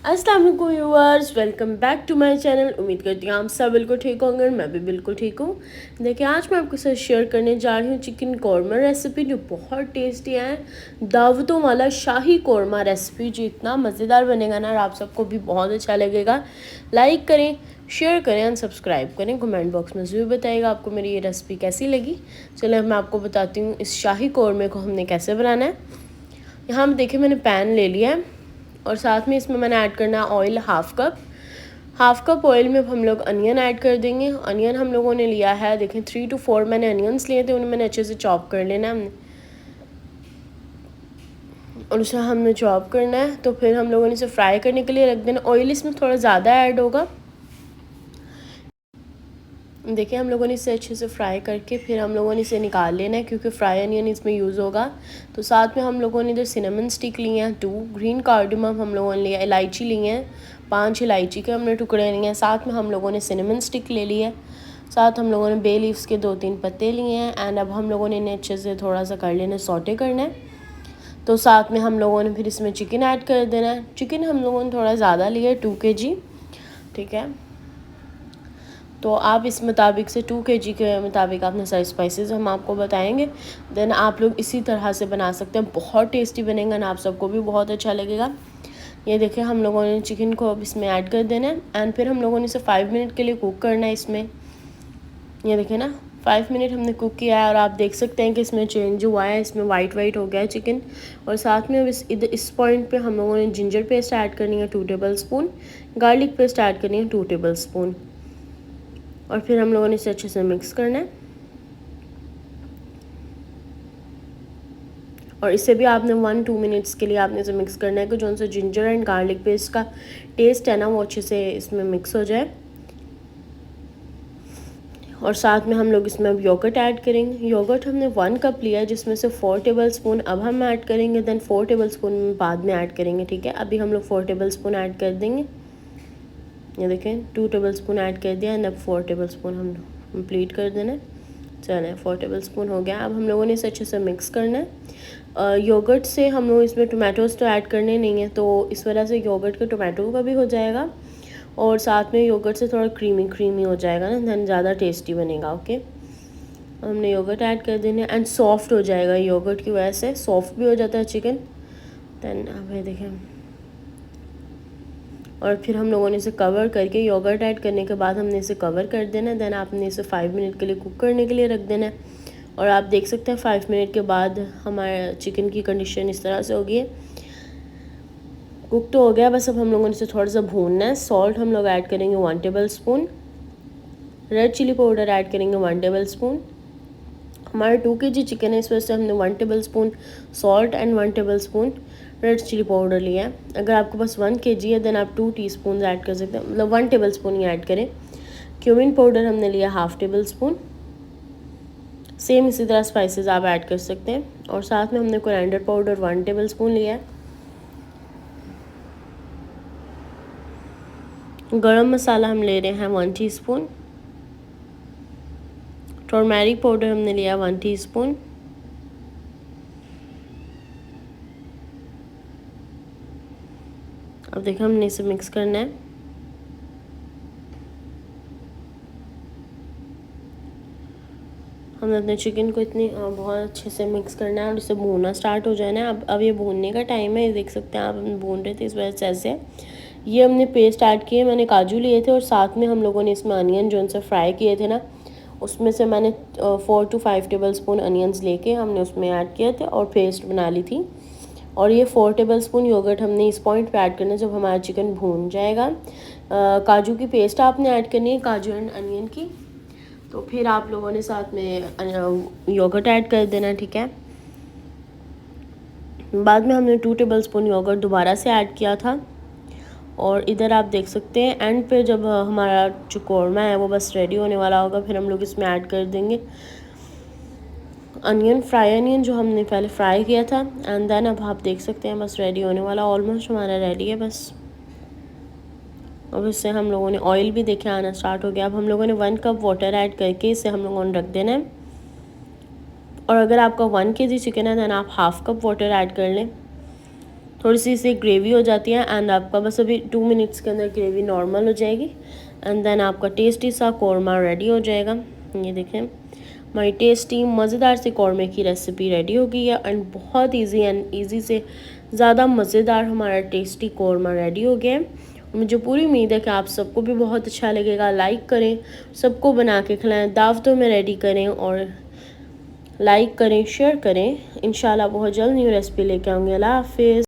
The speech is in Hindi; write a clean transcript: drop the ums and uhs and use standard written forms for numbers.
अस्सलाम वालेकुम viewers, welcome back to my channel. उम्मीद करती हूँ आप सब बिल्कुल ठीक होंगे। मैं भी बिल्कुल ठीक हूँ। देखिए, आज मैं आपके साथ शेयर करने जा रही हूँ चिकन कौरमा रेसिपी, जो बहुत टेस्टी है। दावतों वाला शाही कौरमा रेसिपी, जो इतना मज़ेदार बनेगा ना, और आप सबको भी बहुत अच्छा लगेगा। लाइक करें, शेयर करें एंड सब्सक्राइब करें। कमेंट बॉक्स में ज़रूर बताइएगा आपको मेरी ये रेसिपी कैसी लगी। चलो मैं आपको बताती हूँ इस शाही कौरमे को हमने कैसे बनाना है। यहाँ देखिए, मैंने पैन ले लिया है और साथ में इसमें मैंने ऐड करना है ऑयल हाफ कप ऑयल में हम लोग अनियन ऐड कर देंगे। अनियन हम लोगों ने लिया है, देखें 3 to 4 मैंने अनियंस लिए थे, उन्हें मैंने अच्छे से चॉप कर लेना है हमने, और उसे हमने चॉप करना है। तो फिर हम लोगों ने इसे फ्राई करने के लिए रख देना। ऑयल इसमें थोड़ा ज़्यादा ऐड होगा। देखिए, हम लोगों ने इसे अच्छे से फ्राई करके फिर हम लोगों ने इसे निकाल लेना है, क्योंकि फ्राई अनियन इसमें यूज़ होगा। तो साथ में हम लोगों ने इधर सिनेमन स्टिक लिए हैं 2, ग्रीन कार्डमम हम लोगों ने लिया, इलायची ली हैं 5 इलायची के हमने टुकड़े लिए हैं। साथ में हम लोगों ने सिनेमन स्टिक ले ली है। साथ हम लोगों ने बे लीव्स के 2-3 पत्ते लिए हैं। एंड अब हम लोगों ने इन्हें अच्छे से थोड़ा सा कर लेना, सौटे करना है। तो साथ में हम लोगों ने फिर इसमें चिकन ऐड कर देना है। चिकन हम लोगों ने थोड़ा ज़्यादा लिया है, 2 kg, ठीक है। तो आप इस मुताबिक से 2 kg के मुताबिक अपने सारे स्पाइसेस हम आपको बताएंगे। देन आप लोग इसी तरह से बना सकते हैं, बहुत टेस्टी बनेगा ना, आप सबको भी बहुत अच्छा लगेगा। ये देखिए, हम लोगों ने चिकन को अब इसमें ऐड कर देना है एंड फिर हम लोगों ने इसे 5 मिनट के लिए कुक करना है इसमें। ये देखिए ना, 5 मिनट हमने कुक किया है और आप देख सकते हैं कि इसमें चेंज हुआ है, इसमें वाइट हो गया है चिकन। और साथ में अब इस पॉइंट पे हम लोगों ने जिंजर पेस्ट ऐड करनी है 2 table spoon, garlic paste add करनी है 2 टेबल स्पून, और फिर हम लोगों ने इसे अच्छे से मिक्स करना है। और इसे भी आपने 1-2 मिनट्स के लिए आपने इसे मिक्स करना है कि जो उनसे जिंजर एंड गार्लिक पेस्ट का टेस्ट है ना, वो अच्छे से इसमें मिक्स हो जाए। और साथ में हम लोग इसमें अब योगर्ट ऐड करेंगे। योगर्ट हमने 1 कप लिया है, जिसमें से 4 टेबल स्पून अब हम ऐड करेंगे, देन 4 टेबल स्पून बाद में ऐड करेंगे, ठीक है। अभी हम लोग 4 टेबल स्पून ऐड कर देंगे। ये देखें, 2 टेबल स्पून ऐड कर दिया एंड अब 4 टेबल स्पून हम कंप्लीट कर देना है। चलें, 4 टेबल स्पून हो गया। अब हम लोगों ने इसे अच्छे से मिक्स करना है। योगर्ट से हम लोग इसमें टोमेटोज़ तो ऐड करने नहीं है, तो इस वजह से योगर्ट के टोमेटो का भी हो जाएगा और साथ में योगर्ट से थोड़ा क्रीमी हो जाएगा ना, दैन ज़्यादा टेस्टी बनेगा। ओके, हमने योगर्ट ऐड कर देना एंड सॉफ्ट हो जाएगा, योगर्ट की वजह से सॉफ्ट भी हो जाता है चिकन। दैन अब ये देखें, और फिर हम लोगों ने इसे कवर करके, योगर्ट ऐड करने के बाद हमने इसे कवर कर देना है। दैन आपने इसे 5 मिनट के लिए कुक करने के लिए रख देना है। और आप देख सकते हैं 5 मिनट के बाद हमारे चिकन की कंडीशन इस तरह से होगी है, कुक तो हो गया। बस अब हम लोगों ने इसे थोड़ा सा भूनना है। सॉल्ट हम लोग ऐड करेंगे 1 tablespoon, red chilli powder add करेंगे 1 टेबल स्पून। हमारा 2 kg चिकन है, इस वजह से हमने 1 tablespoon salt and 1 tablespoon red chilli powder लिया है। अगर आपके पास 1 kg है देन आप 2 टीस्पून ऐड कर सकते हैं, मतलब 1 टेबल स्पून ही ऐड करें। क्यूमिन पाउडर हमने लिया हाफ टेबल स्पून। सेम इसी तरह स्पाइसेस आप ऐड कर सकते हैं। और साथ में हमने कोरिएंडर पाउडर 1 टेबल स्पून लिया है। गरम मसाला हम ले रहे हैं 1 टीस्पून। टर्मेरिक पाउडर हमने लिया 1 टीस्पून। अब देखिए, हमने इसे मिक्स करना है। हमने अपने चिकन को इतनी बहुत अच्छे से मिक्स करना है और इसे भूनना स्टार्ट हो जाना है। अब ये भूनने का टाइम है। ये देख सकते हैं आप, हम भून रहे थे, इस वजह से ऐसे। ये हमने पेस्ट ऐड किए, मैंने काजू लिए थे और साथ में हम लोगों ने इसमें अनियन जो उनसे फ्राई किए थे ना, उसमें से मैंने 4 to 5 टेबल स्पून अनियंस लेके हमने उसमें ऐड किए थे और पेस्ट बना ली थी। और ये 4 टेबल स्पून योगर्ट हमने इस पॉइंट पे ऐड करना है जब हमारा चिकन भून जाएगा। काजू की पेस्ट आपने ऐड करनी है, काजू एंड अनियन की। तो फिर आप लोगों ने साथ में योगर्ट ऐड कर देना, ठीक है। बाद में हमने 2 टेबल स्पून योगर्ट दोबारा से ऐड किया था। और इधर आप देख सकते हैं एंड पे जब हमारा जो कौरमा है वो बस रेडी होने वाला होगा, फिर हम लोग इसमें ऐड कर देंगे अनियन, फ्राई अनियन जो हमने पहले फ्राई किया था। एंड देन अब आप देख सकते हैं बस रेडी होने वाला, ऑलमोस्ट हमारा रेडी है बस। अब इससे हम लोगों ने ऑयल भी देखे आना स्टार्ट हो गया। अब हम लोगों ने 1 कप वाटर ऐड करके इसे हम लोगों ने रख देना है। और अगर आपका 1 kg चिकन है देन आप हाफ कप वाटर ऐड कर लें। थोड़ी सी इससे ग्रेवी हो जाती है एंड आपका बस अभी 2 मिनट्स के अंदर ग्रेवी नॉर्मल हो जाएगी एंड देन आपका टेस्टी सा कौरमा रेडी हो जाएगा। ये देखें हमारी टेस्टी मज़ेदार सी कौरमे की रेसिपी रेडी हो गई है एंड बहुत इजी एंड इजी से ज़्यादा मज़ेदार हमारा टेस्टी कौरमा रेडी हो गया है। मुझे पूरी उम्मीद है कि आप सबको भी बहुत अच्छा लगेगा। लाइक करें, सबको बना के खिलाएं, दावतों में रेडी करें और लाइक करें, शेयर करें। इंशाल्लाह बहुत जल्द न्यू रेसिपी लेके आऊँगी। अल्लाह हाफिज़।